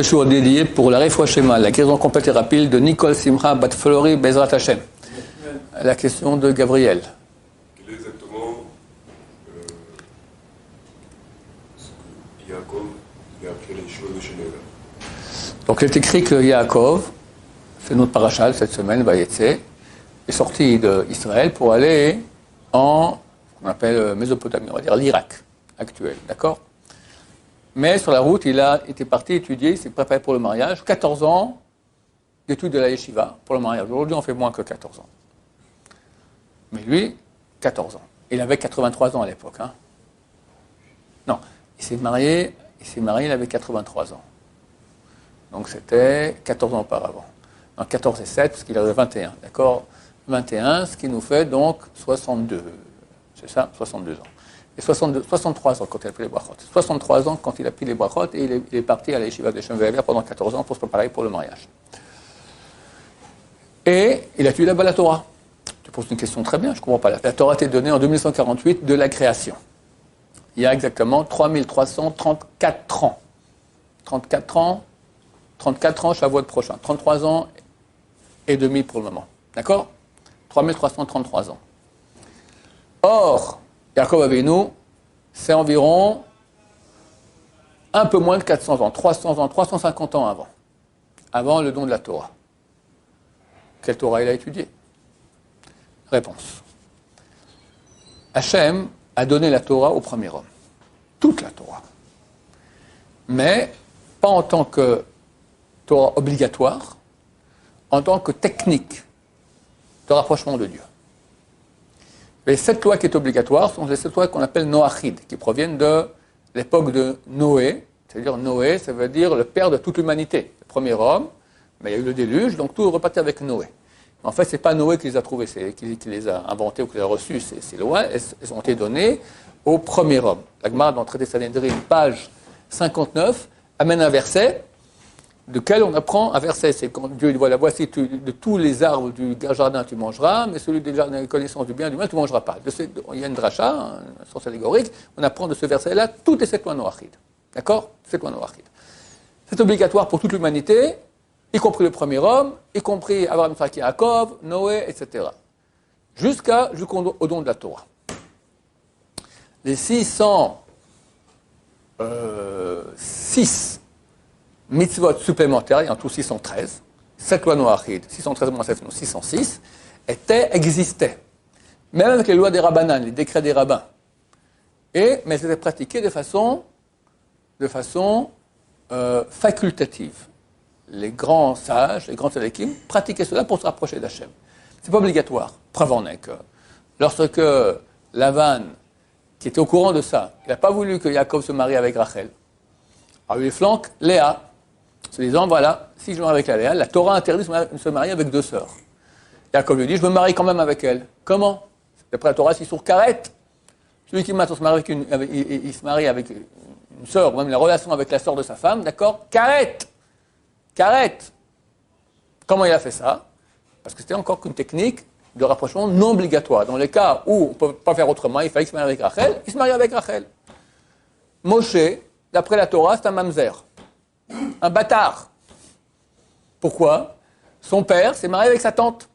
ce jour dédié pour la Refoua Shema, la guérison complète et rapide de Nicole Simcha Bat Flori Bezrat Hashem. La question de Gabriel. Quel est exactement ce que Yaakov a appris les choses de Shenev? Donc il est écrit que Yaakov, c'est notre parachal cette semaine, Vayetse, est sorti d'Israël pour aller en, ce qu'on appelle Mésopotamie, on va dire l'Irak actuel, d'accord? Mais sur la route, il était parti étudier, il s'est préparé pour le mariage, 14 ans d'études de la yeshiva pour le mariage. Aujourd'hui, on fait moins que 14 ans. Mais lui, 14 ans. Il avait 83 ans à l'époque. Hein. Non, il s'est marié, il avait 83 ans. Donc c'était 14 ans auparavant. Non, 14 et 7, parce qu'il avait 21, d'accord? 21, ce qui nous fait donc 62. C'est ça, 62 ans. Et 63 ans quand il a pris les brachot. 63 ans quand il a pris les brachot et il est parti à la yeshiva de Shem Ve'aver pendant 14 ans pour se préparer pour le mariage. Et il a étudié là-bas la Torah. Tu poses une question très bien, je ne comprends pas. La Torah a été donnée en 2148 de la création. Il y a exactement 3334 ans. 34 ans, Shavuot prochain. 33 ans et demi pour le moment. D'accord? 3333 ans. Or, Yaakov Avinu, c'est environ un peu moins de 400 ans, 300 ans, 350 ans avant le don de la Torah. Quelle Torah il a étudié? Réponse. Hachem a donné la Torah au premier homme. Toute la Torah. Mais pas en tant que Torah obligatoire, en tant que technique de rapprochement de Dieu. Les 7 lois qui sont obligatoires sont les 7 lois qu'on appelle Noachid, qui proviennent de l'époque de Noé. C'est-à-dire Noé, ça veut dire le père de toute l'humanité, le premier homme. Mais il y a eu le déluge, donc tout est reparti avec Noé. En fait, ce n'est pas Noé qui les a trouvées, qui les a inventées ou qui les a reçues, ces lois. Elles ont été données au premier homme. La Gemara, dans le traité Sanhedrin, page 59, amène un verset, duquel on apprend un verset. C'est quand Dieu dit, voilà, voici de tous les arbres du jardin tu mangeras, mais celui des jardins de connaissance du bien et du mal tu ne mangeras pas. Il y a une dracha, un sens allégorique, on apprend de ce verset-là toutes les 7 lois Noachid. D'accord? 7 lois Noachid. C'est obligatoire pour toute l'humanité, y compris le premier homme, y compris Abraham, Isaac, Yaakov, Noé, etc. Jusqu'au don de la Torah. Les 606 mitzvot supplémentaires, il y en a tout 613, 7 lois Noachid, 613 moins 7, 606, existaient. Même avec les lois des rabbanan, les décrets des rabbins. Mais elles étaient pratiquées de façon facultative. Les grands sages, les grands tzadikim, pratiquaient cela pour se rapprocher d'Hachem. C'est pas obligatoire. Preuve en est que lorsque Lavan, qui était au courant de ça, il n'a pas voulu que Yaakov se marie avec Rachel, alors il flanque Léa, se disant, voilà, si je me marie avec la Léa, la Torah interdit de se marier avec 2 sœurs. Yaakov lui dit, je me marie quand même avec elle. Comment? D'après la Torah, c'est sur Karet. Celui qui se marie il se marie avec une sœur, ou même la relation avec la sœur de sa femme, d'accord? Karet. Comment il a fait ça? Parce que c'était encore qu'une technique de rapprochement non obligatoire. Dans les cas où on ne peut pas faire autrement, il fallait se marier avec Rachel, il se marie avec Rachel. Moshe, d'après la Torah, c'est un mamzer. Un bâtard. Pourquoi? Son père s'est marié avec sa tante.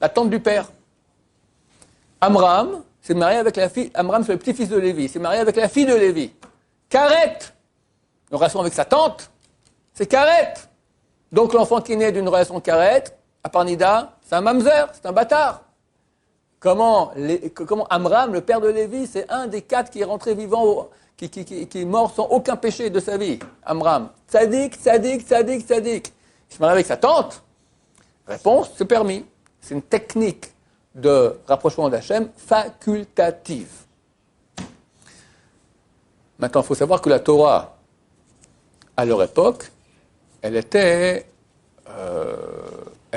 La tante du père. Amram s'est marié avec la fille. Amram, c'est le petit-fils de Lévi. S'est marié avec la fille de Lévi. Karet. Une relation avec sa tante, c'est Karet. Donc l'enfant qui naît d'une relation Karet, à Parnida, c'est un mamzer, c'est un bâtard. Comment Amram, le père de Lévi, c'est un des 4 qui est rentré vivant, qui est mort sans aucun péché de sa vie. Amram. Tzadik. Il se marie avec sa tante. Réponse, c'est permis. C'est une technique de rapprochement d'Hachem facultative. Maintenant, il faut savoir que la Torah, à leur époque, elle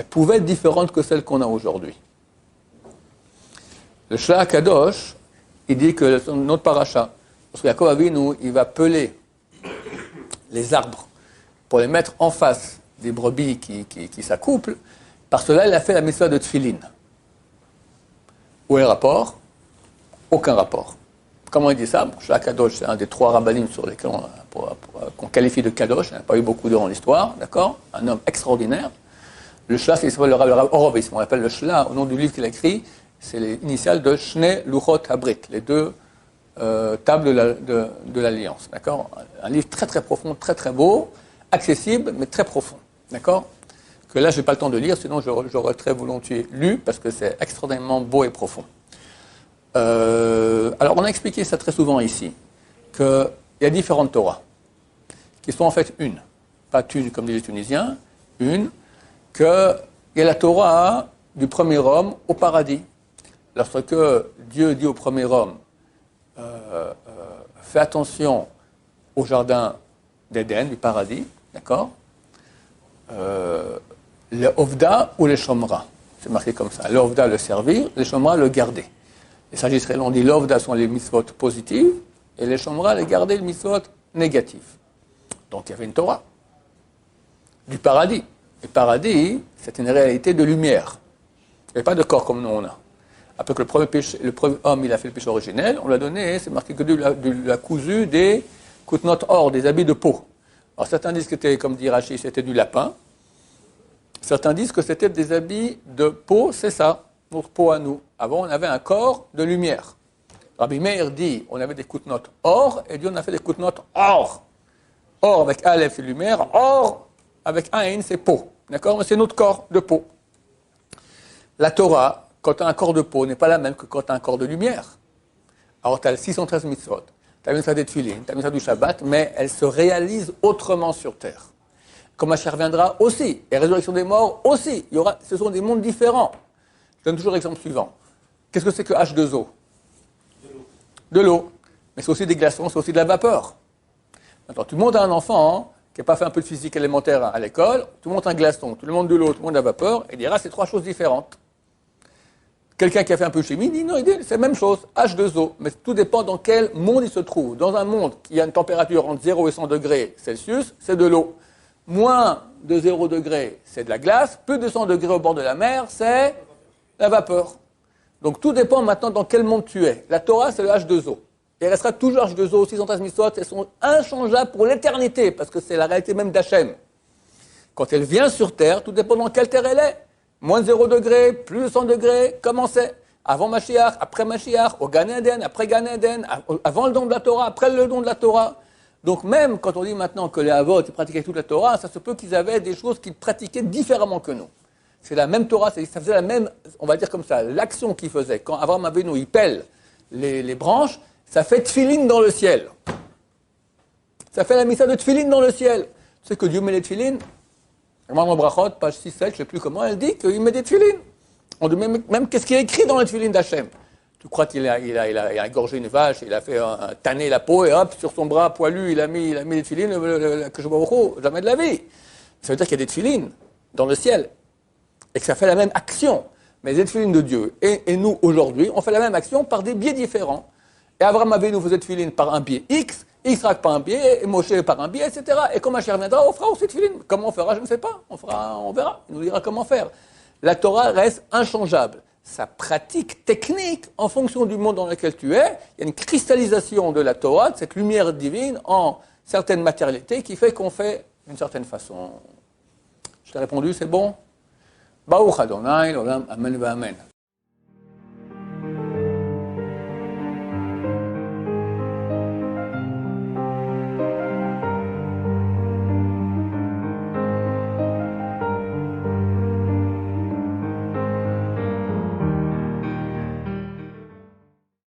pouvait être différente que celle qu'on a aujourd'hui. Le Shla Kadosh, il dit que notre paracha, parce que Yaakov Avinu, il va peler les arbres pour les mettre en face des brebis qui s'accouplent, par cela, il a fait la mitzvah de Tfilin. Où est le rapport? Aucun rapport. Comment il dit ça? Shla Kadosh, c'est un des 3 rabbanim sur lesquels qu'on qualifie de Kadosh. Il n'y a pas eu beaucoup dans l'histoire, d'accord? Un homme extraordinaire. Le Shla, c'est le Rav Horowitz. On l'appelle le Shla, au nom du livre qu'il a écrit. C'est les initiales de Shnei Luchot Habrit, les 2 tables de l'Alliance, d'accord? Un livre très très profond, très très beau, accessible, mais très profond, d'accord? Que là, je n'ai pas le temps de lire, sinon j'aurais très volontiers lu, parce que c'est extraordinairement beau et profond. Alors, on a expliqué ça très souvent ici, qu'il y a différentes Torahs, qui sont en fait une, pas une comme disent les Tunisiens, une, qu'il y a la Torah du premier homme au paradis. Lorsque Dieu dit au premier homme, fais attention au jardin d'Éden, du paradis, d'accord? Le Ovda ou le Shomra, c'est marqué comme ça. Le Ovda, le servir, le Shomra, le garder. Les sages israéliens ont dit l'Ovda sont les mitzvot positives et les Shomra, les garder, les mitzvot négatifs. Donc il y avait une Torah du paradis. Le paradis, c'est une réalité de lumière. Il n'y avait pas de corps comme nous on a. Après que le premier homme il a fait le péché originel, on lui a donné, c'est marqué que de la cousu des kutnot or, des habits de peau. Alors certains disent que c'était, comme dit Rachid, c'était du lapin. Certains disent que c'était des habits de peau, c'est ça, notre peau à nous. Avant, on avait un corps de lumière. Rabbi Meir dit, on avait des kutnot or, et Dieu on a fait des kutnot or. Or avec Aleph, c'est lumière, or avec Ain, c'est peau. D'accord? Mais c'est notre corps de peau. La Torah, quand tu as un corps de peau, n'est pas la même que quand tu as un corps de lumière. Alors tu as 613 mitzvot, tu as une mitzvah des tefilin, tu as une mitzvah du Shabbat, mais elle se réalise autrement sur terre. Quand Mashiach reviendra aussi, et résurrection des morts aussi, ce sont des mondes différents. Je donne toujours l'exemple suivant. Qu'est-ce que c'est que H2O? De l'eau. Mais c'est aussi des glaçons, c'est aussi de la vapeur. Maintenant, tu montes à un enfant qui n'a pas fait un peu de physique élémentaire à l'école, tu montes un glaçon, tu le montes de l'eau, tu le montes de la vapeur, et il dira c'est 3 choses différentes. Quelqu'un qui a fait un peu de chimie dit non, c'est la même chose, H2O. Mais tout dépend dans quel monde il se trouve. Dans un monde qui a une température entre 0 et 100 degrés Celsius, c'est de l'eau. Moins de 0 degré, c'est de la glace. Plus de 100 degrés au bord de la mer, c'est la vapeur. Donc tout dépend maintenant dans quel monde tu es. La Torah, c'est le H2O. Et elle restera toujours H2O, 613 mitzvot, elles sont inchangeables pour l'éternité, parce que c'est la réalité même d'Hachem. Quand elle vient sur terre, tout dépend dans quelle terre elle est. Moins de 0 degré, plus de 100 degrés, comment c'est? Avant Mashiach, après Mashiach, au Gan Eden, après Gan Eden, avant le don de la Torah, après le don de la Torah. Donc même quand on dit maintenant que les Avot ils pratiquaient toute la Torah, ça se peut qu'ils avaient des choses qu'ils pratiquaient différemment que nous. C'est la même Torah, ça faisait la même, on va dire comme ça, l'action qu'ils faisaient. Quand Abraham Avinu, il pèle les branches, ça fait tefilin dans le ciel. Ça fait la missa de tefilin dans le ciel. Tu sais que Dieu met les tefilin, Ramon Brachot, page 6-7, je ne sais plus comment, elle dit qu'il met des tefilin. On dit même qu'est-ce qui est écrit dans les tefilin d'Hachem. Tu crois qu'il a égorgé une vache, il a fait tanner la peau, et hop, sur son bras poilu, il a mis des tefilin, que je vois beaucoup, jamais de la vie. Ça veut dire qu'il y a des tefilin dans le ciel. Et que ça fait la même action. Mais les tefilin de Dieu et nous, aujourd'hui, on fait la même action par des biais différents. Et Abraham Avinu faisait tefilin par un biais X, Israël par un biais, et Moshe par un biais, etc. Et quand Mashiach reviendra, on fera aussi tefilin. Comment on fera, je ne sais pas. On verra. Il nous dira comment faire. La Torah reste inchangeable. Sa pratique technique, en fonction du monde dans lequel tu es, il y a une cristallisation de la Torah, de cette lumière divine, en certaines matérialités qui fait qu'on fait d'une certaine façon. Je t'ai répondu, c'est bon? Baruch Adonai, l'olam, amen, amen.